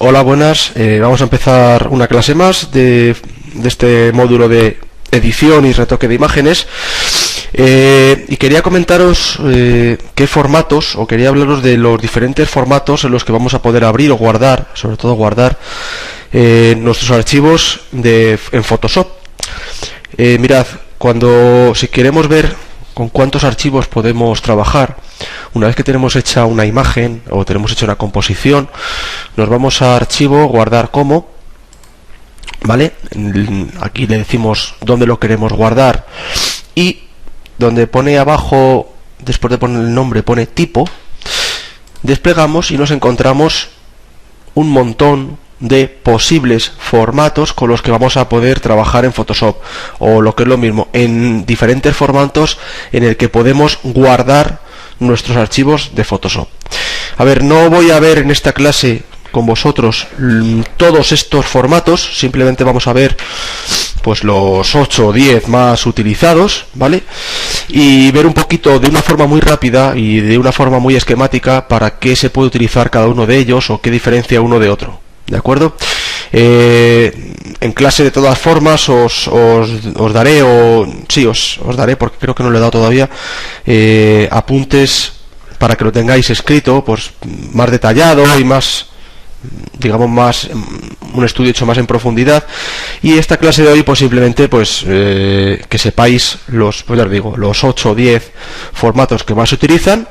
Hola, buenas. Vamos a empezar una clase más de este módulo de edición y retoque de imágenes. Y quería comentaros qué formatos, o quería hablaros de los diferentes formatos en los que vamos a poder abrir o guardar, sobre todo guardar nuestros archivos en Photoshop. Mirad, si queremos ver con cuántos archivos podemos trabajar, una vez que tenemos hecha una imagen o tenemos hecha una composición, nos vamos a archivo, guardar como, ¿vale? Aquí le decimos dónde lo queremos guardar y donde pone abajo, después de poner el nombre, pone tipo, desplegamos y nos encontramos un montón de posibles formatos con los que vamos a poder trabajar en Photoshop, o lo que es lo mismo, en diferentes formatos en el que podemos guardar nuestros archivos de Photoshop. A ver, no voy a ver en esta clase con vosotros todos estos formatos, simplemente vamos a ver pues los 8 o 10 más utilizados, ¿vale? Y ver un poquito de una forma muy rápida y de una forma muy esquemática para qué se puede utilizar cada uno de ellos o qué diferencia uno de otro, ¿de acuerdo? En clase de todas formas os daré, os daré, porque creo que no lo he dado todavía, apuntes para que lo tengáis escrito, pues más detallado y más, digamos, más un estudio hecho más en profundidad. Y esta clase de hoy pues simplemente pues que sepáis los 8 o 10 formatos que más se utilizan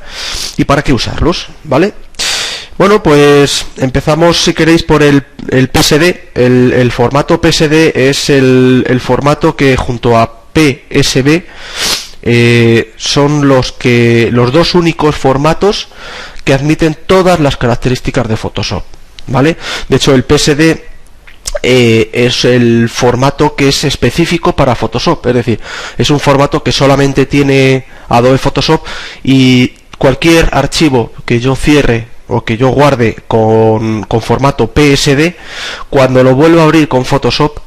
y para qué usarlos, ¿vale? Bueno, pues empezamos, si queréis, por el PSD. El formato PSD es el formato que junto a PSB son los dos únicos formatos que admiten todas las características de Photoshop, ¿vale? De hecho, el PSD es el formato que es específico para Photoshop, es decir, es un formato que solamente tiene Adobe Photoshop, y cualquier archivo que yo cierre o que yo guarde con formato PSD, cuando lo vuelvo a abrir con Photoshop,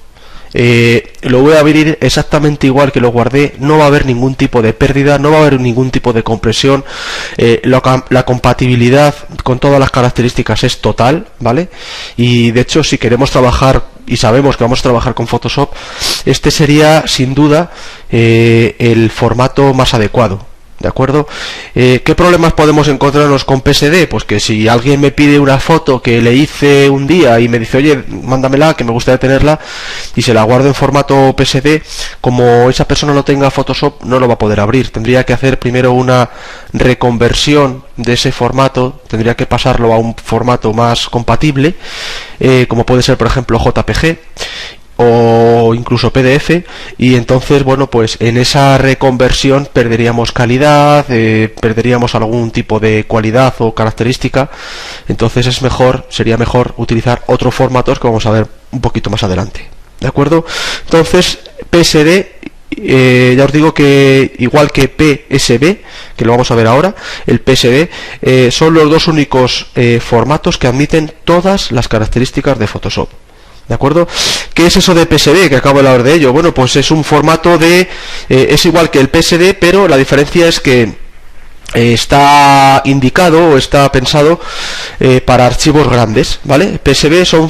lo voy a abrir exactamente igual que lo guardé. No va a haber ningún tipo de pérdida, no va a haber ningún tipo de compresión. La compatibilidad con todas las características es total, ¿vale? Y de hecho, si queremos trabajar y sabemos que vamos a trabajar con Photoshop, este sería sin duda el formato más adecuado, ¿de acuerdo? ¿Qué problemas podemos encontrarnos con PSD? Pues que si alguien me pide una foto que le hice un día y me dice, oye, mándamela, que me gustaría tenerla, y se la guardo en formato PSD, como esa persona no tenga Photoshop, no lo va a poder abrir. Tendría que hacer primero una reconversión de ese formato, tendría que pasarlo a un formato más compatible, como puede ser, por ejemplo, JPG o incluso PDF, y entonces, bueno, pues en esa reconversión perderíamos calidad, perderíamos algún tipo de cualidad o característica. Entonces sería mejor utilizar otros formatos que vamos a ver un poquito más adelante, ¿de acuerdo? Entonces, PSD, ya os digo que igual que PSB, que lo vamos a ver ahora, el PSD son los dos únicos formatos que admiten todas las características de Photoshop, ¿de acuerdo? ¿Qué es eso de PSD, que acabo de hablar de ello? Bueno, pues es un formato es igual que el PSD, pero la diferencia es que está indicado o está pensado para archivos grandes, ¿vale? PSB son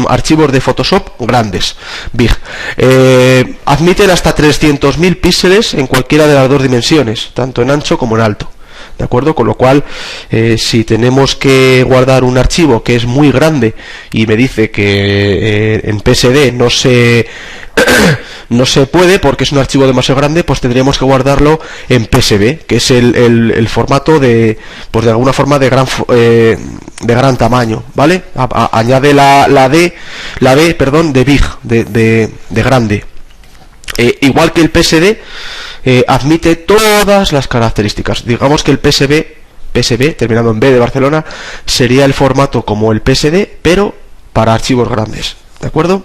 archivos de Photoshop grandes, big. Admiten hasta 300.000 píxeles en cualquiera de las dos dimensiones, tanto en ancho como en alto, ¿de acuerdo? Con lo cual, si tenemos que guardar un archivo que es muy grande y me dice que en PSD no se puede porque es un archivo demasiado grande, pues tendríamos que guardarlo en PSB, que es el formato pues de alguna forma de gran tamaño, ¿vale? Añade la B, de big, de grande. Igual que el PSD, admite todas las características. Digamos que el PSB, terminando en B de Barcelona, sería el formato como el PSD, pero para archivos grandes, ¿de acuerdo?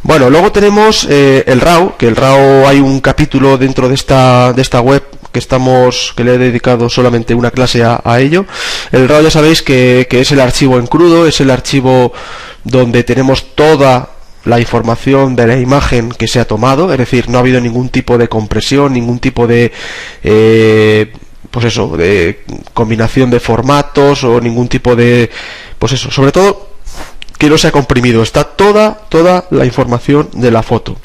Bueno, luego tenemos el RAW, que el RAW hay un capítulo dentro de esta web que le he dedicado solamente una clase a ello. El RAW, ya sabéis que es el archivo en crudo, es el archivo donde tenemos toda la información de la imagen que se ha tomado, es decir, no ha habido ningún tipo de compresión, ningún tipo de pues eso, de combinación de formatos o ningún tipo de, pues eso, sobre todo que no se ha comprimido, está toda la información de la foto.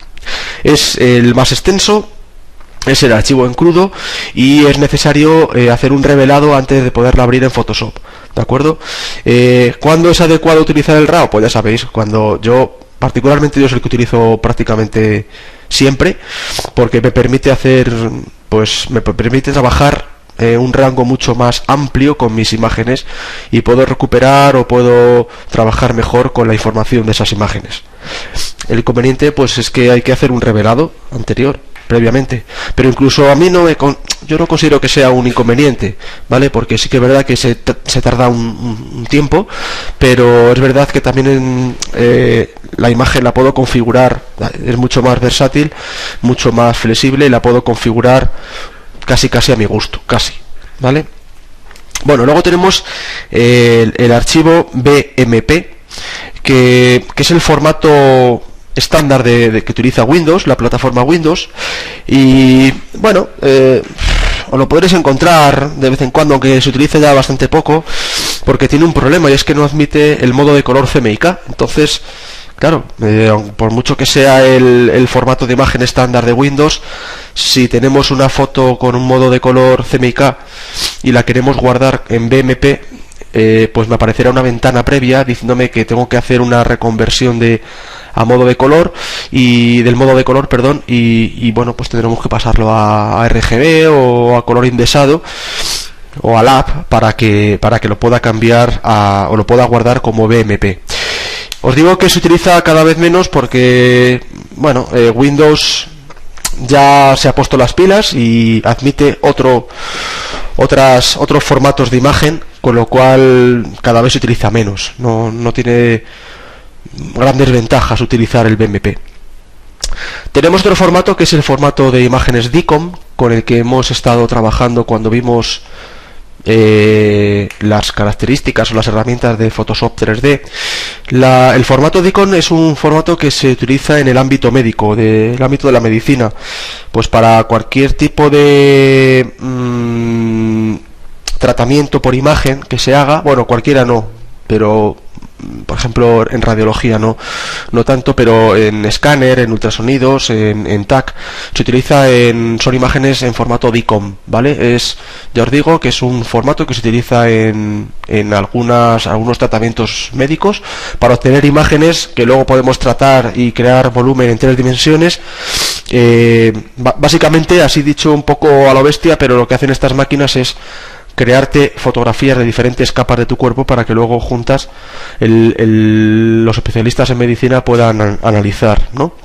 Es el más extenso, es el archivo en crudo y es necesario hacer un revelado antes de poderlo abrir en Photoshop, ¿de acuerdo? ¿Cuándo es adecuado utilizar el RAW? Pues ya sabéis, cuando particularmente yo es el que utilizo prácticamente siempre, porque me permite me permite trabajar un rango mucho más amplio con mis imágenes y puedo recuperar o puedo trabajar mejor con la información de esas imágenes. El inconveniente pues es que hay que hacer un revelado anterior previamente, pero incluso a mí yo no considero que sea un inconveniente, ¿vale? Porque sí que es verdad que se tarda un tiempo, pero es verdad que también la imagen la puedo configurar, es mucho más versátil, mucho más flexible y la puedo configurar casi a mi gusto, ¿vale? Bueno, luego tenemos el archivo BMP, que es el formato estándar que utiliza Windows, la plataforma Windows, y bueno, os lo podréis encontrar de vez en cuando, aunque se utiliza ya bastante poco, porque tiene un problema y es que no admite el modo de color CMYK. Entonces, claro, por mucho que sea el formato de imagen estándar de Windows, si tenemos una foto con un modo de color CMYK y la queremos guardar en BMP, pues me aparecerá una ventana previa diciéndome que tengo que hacer una reconversión a modo de color y del modo de color, perdón, y bueno, pues tendremos que pasarlo a RGB o a color indesado o a LAP para que lo pueda cambiar o lo pueda guardar como BMP. Os digo que se utiliza cada vez menos porque, bueno, Windows ya se ha puesto las pilas y admite otros formatos de imagen, con lo cual cada vez se utiliza menos. No tiene grandes ventajas utilizar el BMP. Tenemos otro formato que es el formato de imágenes DICOM, con el que hemos estado trabajando cuando vimos las características o las herramientas de Photoshop 3D. El formato DICOM es un formato que se utiliza en el ámbito médico, del ámbito de la medicina, pues para cualquier tipo de tratamiento por imagen que se haga. Bueno, cualquiera no, pero por ejemplo en radiología no tanto, pero en escáner, en ultrasonidos, en TAC se utiliza son imágenes en formato DICOM, ¿vale? Ya os digo que es un formato que se utiliza en algunos tratamientos médicos para obtener imágenes que luego podemos tratar y crear volumen en 3 dimensiones. Básicamente, así dicho un poco a lo bestia, pero lo que hacen estas máquinas es crearte fotografías de diferentes capas de tu cuerpo para que luego juntas los especialistas en medicina puedan analizar, ¿no?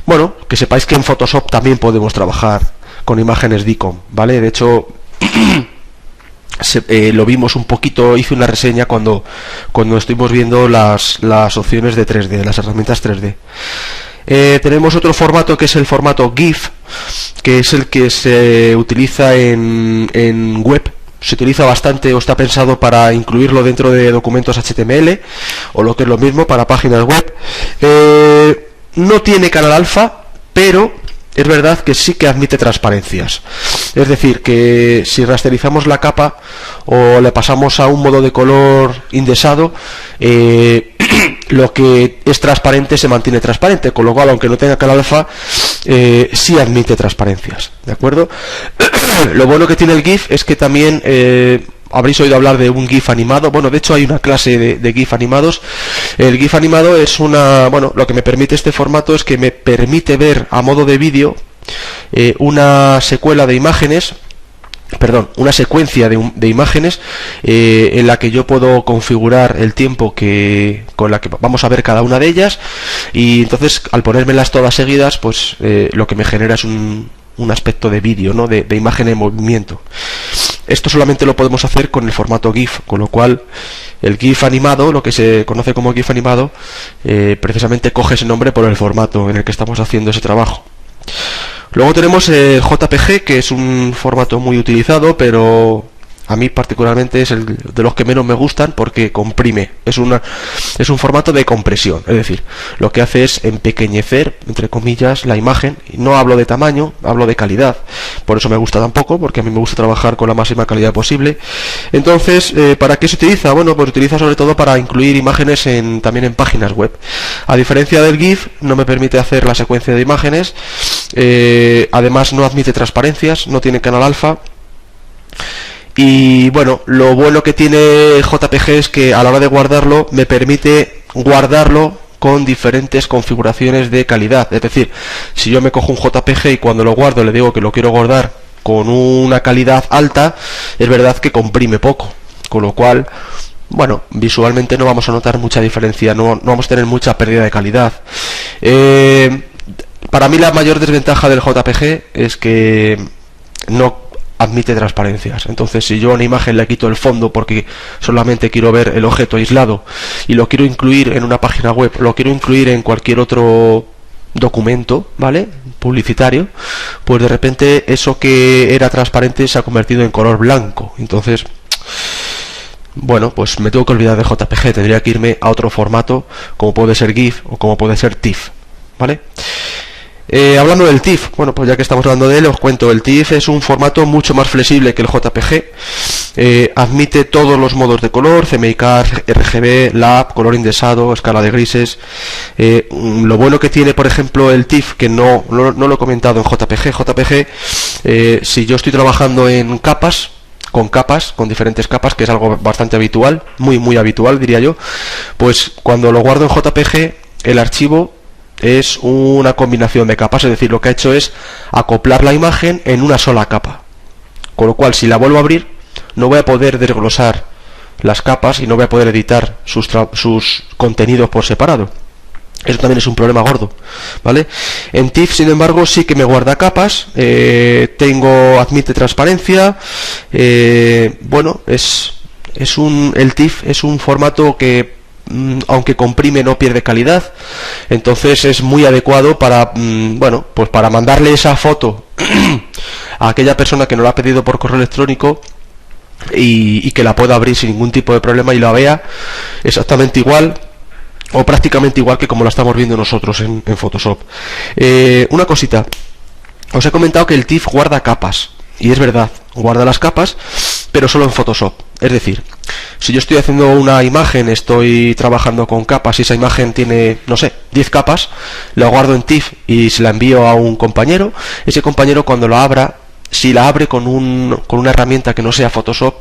Bueno, que sepáis que en Photoshop también podemos trabajar con imágenes DICOM, ¿vale? De hecho, lo vimos un poquito, hice una reseña cuando estuvimos viendo las opciones de 3D, las herramientas 3D. Tenemos otro formato que es el formato GIF, que es el que se utiliza en web. Se utiliza bastante o está pensado para incluirlo dentro de documentos HTML o lo que es lo mismo para páginas web. No tiene canal alfa, pero es verdad que sí que admite transparencias. Es decir, que si rasterizamos la capa o le pasamos a un modo de color indesado, lo que es transparente se mantiene transparente, con lo cual, aunque no tenga canal alfa, sí admite transparencias, ¿de acuerdo? Lo bueno que tiene el GIF es que también habréis oído hablar de un GIF animado. Bueno, de hecho hay una clase de GIF animados. El GIF animado es lo que me permite este formato es que me permite ver a modo de vídeo una secuencia de imágenes en la que yo puedo configurar el tiempo con la que vamos a ver cada una de ellas, y entonces al ponérmelas todas seguidas, pues lo que me genera es un aspecto de vídeo, ¿no? de imagen en movimiento. Esto solamente lo podemos hacer con el formato GIF, con lo cual el GIF animado, lo que se conoce como GIF animado, precisamente coge ese nombre por el formato en el que estamos haciendo ese trabajo. Luego tenemos el JPG, que es un formato muy utilizado, pero A mí particularmente es el de los que menos me gustan porque comprime. Es un formato de compresión. Es decir, lo que hace es empequeñecer, entre comillas, la imagen. No hablo de tamaño, hablo de calidad. Por eso me gusta tampoco, porque a mí me gusta trabajar con la máxima calidad posible. Entonces, ¿para qué se utiliza? Bueno, pues se utiliza sobre todo para incluir imágenes también en páginas web. A diferencia del GIF, no me permite hacer la secuencia de imágenes. Además, no admite transparencias, no tiene canal alfa. Y bueno, lo bueno que tiene JPG es que a la hora de guardarlo me permite guardarlo con diferentes configuraciones de calidad. Es decir, si yo me cojo un JPG y cuando lo guardo le digo que lo quiero guardar con una calidad alta, es verdad que comprime poco, con lo cual, bueno, visualmente no vamos a notar mucha diferencia, no vamos a tener mucha pérdida de calidad. Para mí la mayor desventaja del JPG es que no admite transparencias. Entonces, si yo a una imagen le quito el fondo porque solamente quiero ver el objeto aislado y lo quiero incluir en una página web, lo quiero incluir en cualquier otro documento, ¿vale?, publicitario, pues de repente eso que era transparente se ha convertido en color blanco. Entonces, bueno, pues me tengo que olvidar de JPG, tendría que irme a otro formato como puede ser GIF o como puede ser TIFF, ¿vale? Hablando del TIFF, bueno, pues ya que estamos hablando de él, os cuento. El TIFF es un formato mucho más flexible que el JPG. Admite todos los modos de color: CMYK, RGB, LAP, color indesado, escala de grises. Lo bueno que tiene, por ejemplo, el TIFF, que no lo he comentado en JPG, si yo estoy trabajando en capas, con diferentes capas, que es algo bastante habitual, muy habitual diría yo, pues cuando lo guardo en JPG, el archivo es una combinación de capas, es decir, lo que ha hecho es acoplar la imagen en una sola capa, con lo cual si la vuelvo a abrir no voy a poder desglosar las capas y no voy a poder editar sus contenidos por separado. Eso también es un problema gordo, ¿vale? En TIFF, sin embargo, sí que me guarda capas, admite transparencia. Bueno, el TIFF es un formato que, aunque comprime, no pierde calidad. Entonces es muy adecuado para, bueno, pues para mandarle esa foto a aquella persona que nos la ha pedido por correo electrónico y que la pueda abrir sin ningún tipo de problema y la vea exactamente igual o prácticamente igual que como la estamos viendo nosotros en Photoshop. Una cosita, os he comentado que el TIFF guarda capas, y es verdad, guarda las capas, pero solo en Photoshop. Es decir, si yo estoy haciendo una imagen, estoy trabajando con capas y esa imagen tiene, no sé, 10 capas, la guardo en TIFF y se la envío a un compañero. Ese compañero, cuando la abra, si la abre con una herramienta que no sea Photoshop,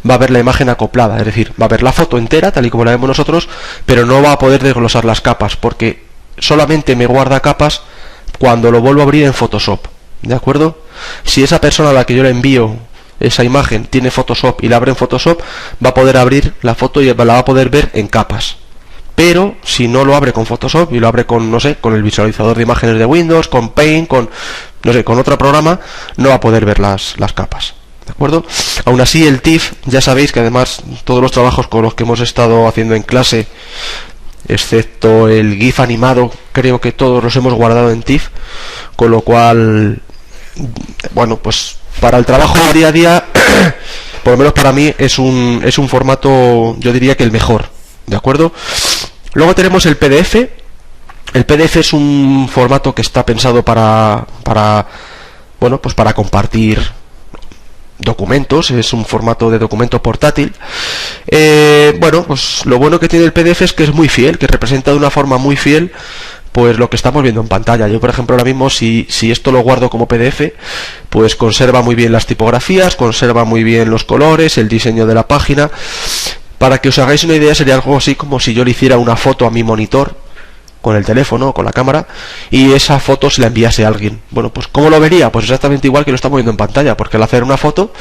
va a ver la imagen acoplada, es decir, va a ver la foto entera tal y como la vemos nosotros, pero no va a poder desglosar las capas porque solamente me guarda capas cuando lo vuelvo a abrir en Photoshop, ¿de acuerdo? Si esa persona a la que yo le envío esa imagen tiene Photoshop y la abre en Photoshop, va a poder abrir la foto y la va a poder ver en capas. Pero si no lo abre con Photoshop y lo abre con, no sé, con el visualizador de imágenes de Windows, con Paint, con, no sé, con otro programa, no va a poder ver las capas, ¿de acuerdo? Aún así, el TIFF, ya sabéis que además todos los trabajos con los que hemos estado haciendo en clase, excepto el GIF animado, creo que todos los hemos guardado en TIFF, con lo cual, bueno, pues para el trabajo día a día, por lo menos para mí, es un formato, yo diría que el mejor, ¿de acuerdo? Luego tenemos el PDF. El PDF es un formato que está pensado para bueno, pues para compartir documentos, es un formato de documento portátil. Bueno, pues lo bueno que tiene el PDF es que es muy fiel, que representa de una forma muy fiel pues lo que estamos viendo en pantalla. Yo, por ejemplo, ahora mismo, si esto lo guardo como PDF, pues conserva muy bien las tipografías, conserva muy bien los colores, el diseño de la página. Para que os hagáis una idea, sería algo así como si yo le hiciera una foto a mi monitor con el teléfono o con la cámara y esa foto se la enviase a alguien. Bueno, pues ¿cómo lo vería? Pues exactamente igual que lo estamos viendo en pantalla, porque al hacer una foto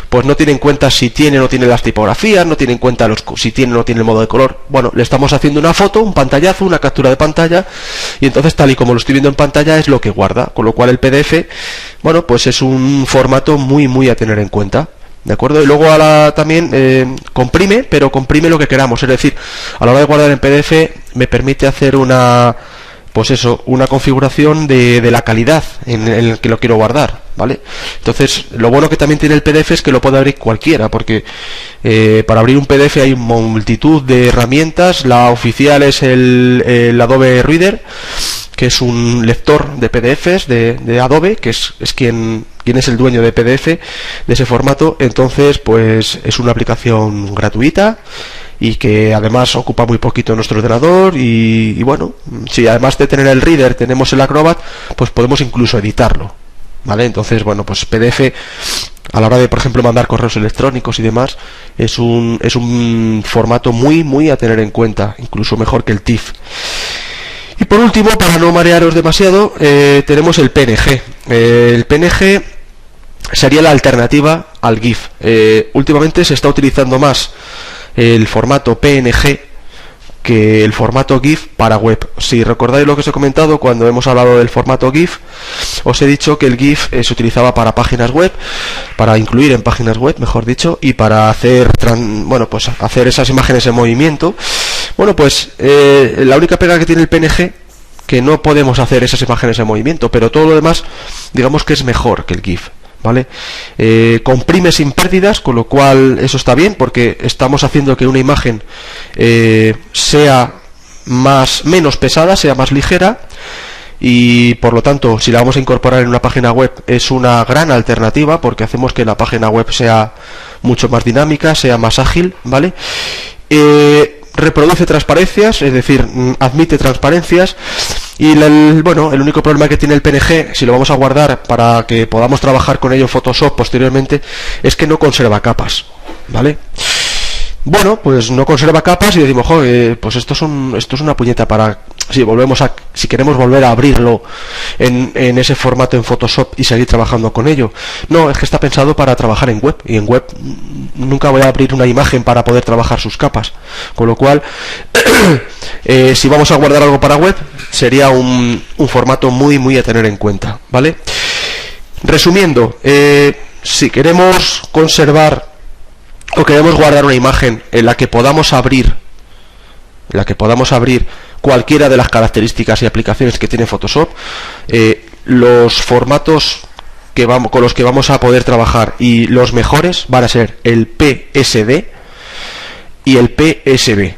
pues no tiene en cuenta si tiene o no tiene las tipografías, no tiene en cuenta si tiene o no tiene el modo de color. Bueno, le estamos haciendo una foto, un pantallazo, una captura de pantalla, y entonces tal y como lo estoy viendo en pantalla es lo que guarda, con lo cual el PDF, bueno, pues es un formato muy a tener en cuenta, ¿de acuerdo? Y luego también comprime, pero comprime lo que queramos, es decir, a la hora de guardar en PDF me permite hacer pues eso, una configuración de la calidad en el que lo quiero guardar, ¿vale? Entonces, lo bueno que también tiene el PDF es que lo puede abrir cualquiera, porque para abrir un PDF hay multitud de herramientas. La oficial es el Adobe Reader, que es un lector de PDFs de Adobe, que es quien es el dueño de PDF, de ese formato. Entonces, pues es una aplicación gratuita y que además ocupa muy poquito nuestro ordenador y bueno, si además de tener el Reader tenemos el Acrobat, pues podemos incluso editarlo, ¿vale? Entonces, bueno, pues PDF a la hora de, por ejemplo, mandar correos electrónicos y demás, es un formato muy a tener en cuenta, incluso mejor que el TIFF. Y por último, para no marearos demasiado, tenemos el PNG. El PNG sería la alternativa al GIF. Últimamente se está utilizando más el formato PNG que el formato GIF para web. Si recordáis lo que os he comentado cuando hemos hablado del formato GIF, os he dicho que el GIF se utilizaba para páginas web, para incluir en páginas web, mejor dicho, y para hacer hacer esas imágenes en movimiento. Bueno, pues la única pega que tiene el PNG, que no podemos hacer esas imágenes en movimiento, pero todo lo demás, digamos que es mejor que el GIF, ¿vale? Comprime sin pérdidas, con lo cual eso está bien, porque estamos haciendo que una imagen sea menos pesada, sea más ligera, y por lo tanto, si la vamos a incorporar en una página web, es una gran alternativa, porque hacemos que la página web sea mucho más dinámica, sea más ágil, ¿vale? Reproduce transparencias, es decir, admite transparencias. Y el único problema que tiene el PNG, si lo vamos a guardar para que podamos trabajar con ello en Photoshop posteriormente, es que no conserva capas, ¿vale? Bueno, pues no conserva capas y decimos, joder, pues esto es una puñeta para si queremos volver a abrirlo en ese formato en Photoshop y seguir trabajando con ello. No, es que está pensado para trabajar en web, y en web nunca voy a abrir una imagen para poder trabajar sus capas, con lo cual si vamos a guardar algo para web, sería un formato muy a tener en cuenta, ¿vale? Resumiendo, si queremos conservar o queremos guardar una imagen en la que podamos abrir cualquiera de las características y aplicaciones que tiene Photoshop, los formatos con los que vamos a poder trabajar y los mejores van a ser el PSD y el PSB,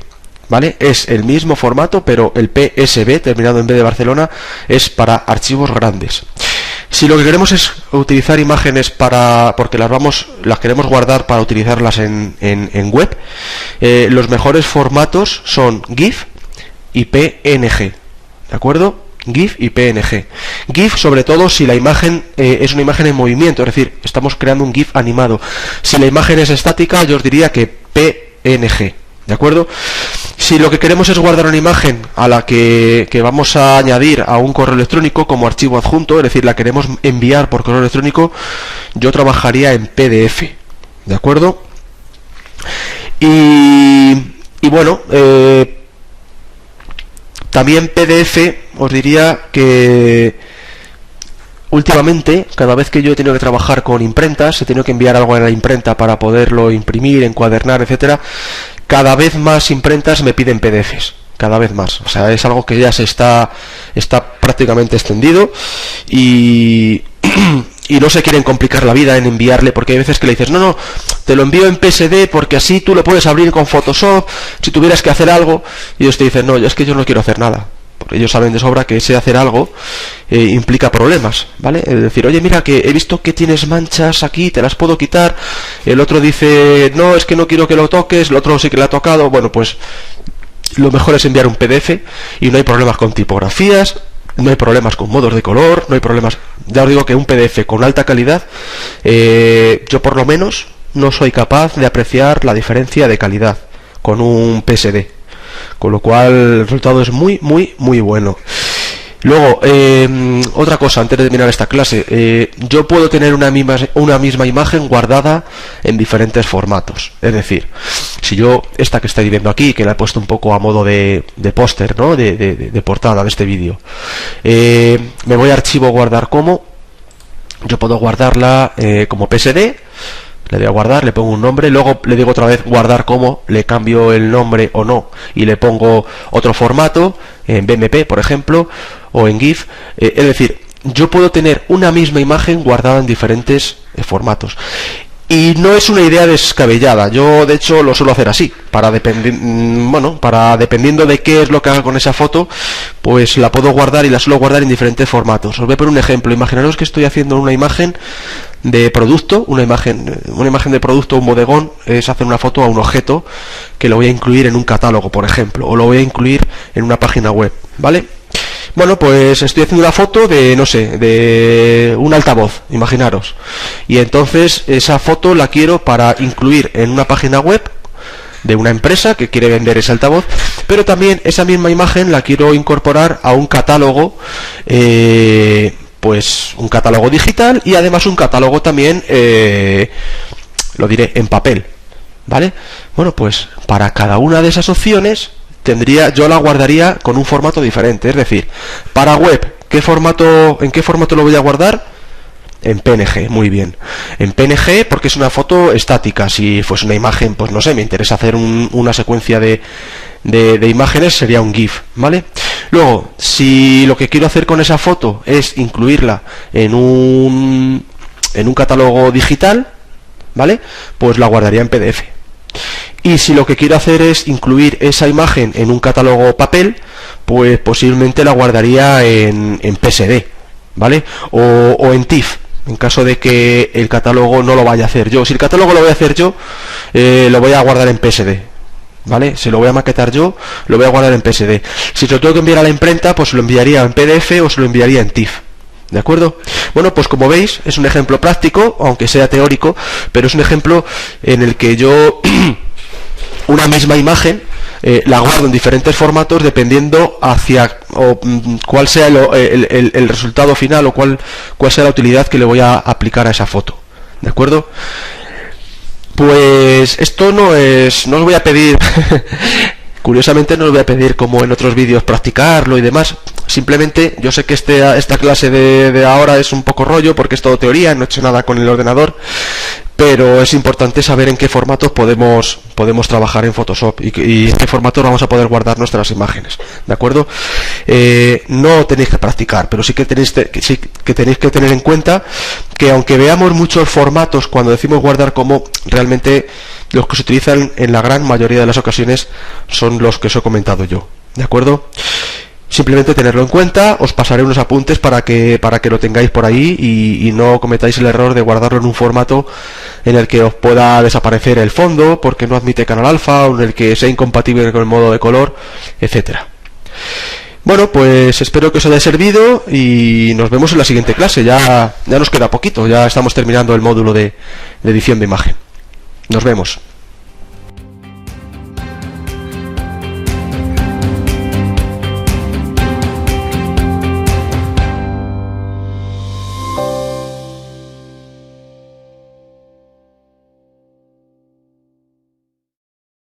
¿vale? Es el mismo formato, pero el PSB, terminado en B de Barcelona, es para archivos grandes. Si lo que queremos es utilizar imágenes porque las queremos guardar para utilizarlas en web, los mejores formatos son GIF y PNG, ¿de acuerdo? GIF y PNG. GIF, sobre todo si la imagen es una imagen en movimiento, es decir, estamos creando un GIF animado. Si la imagen es estática, yo os diría que PNG, ¿de acuerdo? Si lo que queremos es guardar una imagen a la que vamos a añadir a un correo electrónico como archivo adjunto, es decir, la queremos enviar por correo electrónico, yo trabajaría en PDF, ¿de acuerdo? Y bueno, también PDF, os diría que últimamente, cada vez que yo he tenido que trabajar con imprentas, he tenido que enviar algo a la imprenta para poderlo imprimir, encuadernar, etcétera, cada vez más imprentas me piden PDFs, cada vez más. O sea, es algo que ya está prácticamente extendido y no se quieren complicar la vida en enviarle, porque hay veces que le dices, no, te lo envío en PSD porque así tú lo puedes abrir con Photoshop si tuvieras que hacer algo, y ellos te dicen, no, es que yo no quiero hacer nada. Porque ellos saben de sobra que ese hacer algo implica problemas, ¿vale? Es decir, oye, mira, que he visto que tienes manchas aquí, te las puedo quitar. El otro dice, no, es que no quiero que lo toques. El otro sí que le ha tocado. Bueno, pues lo mejor es enviar un PDF y no hay problemas con tipografías, no hay problemas con modos de color, no hay problemas. Ya os digo que un PDF con alta calidad, yo por lo menos no soy capaz de apreciar la diferencia de calidad con un PSD. Con lo cual el resultado es muy bueno. Luego, otra cosa antes de terminar esta clase, yo puedo tener una misma imagen guardada en diferentes formatos. Es decir, si yo, esta que estáis viendo aquí, que la he puesto un poco a modo de póster, ¿no? de portada de este vídeo, me voy a archivo guardar como, yo puedo guardarla como PSD, le doy a guardar, le pongo un nombre, luego le digo otra vez guardar como, le cambio el nombre o no y le pongo otro formato, en BMP por ejemplo, o en GIF. Es decir, yo puedo tener una misma imagen guardada en diferentes formatos. Y no es una idea descabellada, yo de hecho lo suelo hacer así, para dependiendo de qué es lo que haga con esa foto, pues la puedo guardar y la suelo guardar en diferentes formatos. Os voy a poner un ejemplo. Imaginaros que estoy haciendo una imagen de producto, una imagen de producto, un bodegón, es hacer una foto a un objeto que lo voy a incluir en un catálogo, por ejemplo, o lo voy a incluir en una página web, ¿vale? Bueno, pues estoy haciendo una foto de, no sé, de un altavoz, imaginaros. Y entonces esa foto la quiero para incluir en una página web de una empresa que quiere vender ese altavoz, pero también esa misma imagen la quiero incorporar a un catálogo, pues un catálogo digital y además un catálogo también, lo diré, en papel, ¿vale? Bueno, pues para cada una de esas opciones yo la guardaría con un formato diferente. Es decir, para web, ¿en qué formato lo voy a guardar? En PNG, muy bien. En PNG porque es una foto estática. Si fuese una imagen, pues no sé, me interesa hacer una secuencia de imágenes, sería un GIF, ¿vale? Luego, si lo que quiero hacer con esa foto es incluirla en un catálogo digital, ¿vale? Pues la guardaría en PDF. Y si lo que quiero hacer es incluir esa imagen en un catálogo papel, pues posiblemente la guardaría en PSD, ¿vale? O en TIFF, en caso de que el catálogo no lo vaya a hacer yo. Si el catálogo lo voy a hacer yo, lo voy a guardar en PSD, ¿vale? Si lo voy a maquetar yo, lo voy a guardar en PSD. Si se lo tengo que enviar a la imprenta, pues lo enviaría en PDF o se lo enviaría en TIFF. ¿De acuerdo? Bueno, pues como veis, es un ejemplo práctico, aunque sea teórico, pero es un ejemplo en el que yo una misma imagen la guardo en diferentes formatos dependiendo cuál sea el resultado final o cuál sea la utilidad que le voy a aplicar a esa foto. ¿De acuerdo? Pues esto no os voy a pedir curiosamente no os voy a pedir como en otros vídeos practicarlo y demás. Simplemente yo sé que esta clase de ahora es un poco rollo porque es todo teoría, no he hecho nada con el ordenador, pero es importante saber en qué formatos podemos trabajar en Photoshop y en qué formatos vamos a poder guardar nuestras imágenes, ¿de acuerdo? No tenéis que practicar, pero sí que tenéis que tener en cuenta que aunque veamos muchos formatos cuando decimos guardar como, realmente los que se utilizan en la gran mayoría de las ocasiones son los que os he comentado yo, ¿de acuerdo? Simplemente tenerlo en cuenta. Os pasaré unos apuntes para que lo tengáis por ahí y no cometáis el error de guardarlo en un formato en el que os pueda desaparecer el fondo porque no admite canal alfa o en el que sea incompatible con el modo de color, etcétera. Bueno, pues espero que os haya servido y nos vemos en la siguiente clase. Ya nos queda poquito, ya estamos terminando el módulo de edición de imagen. Nos vemos.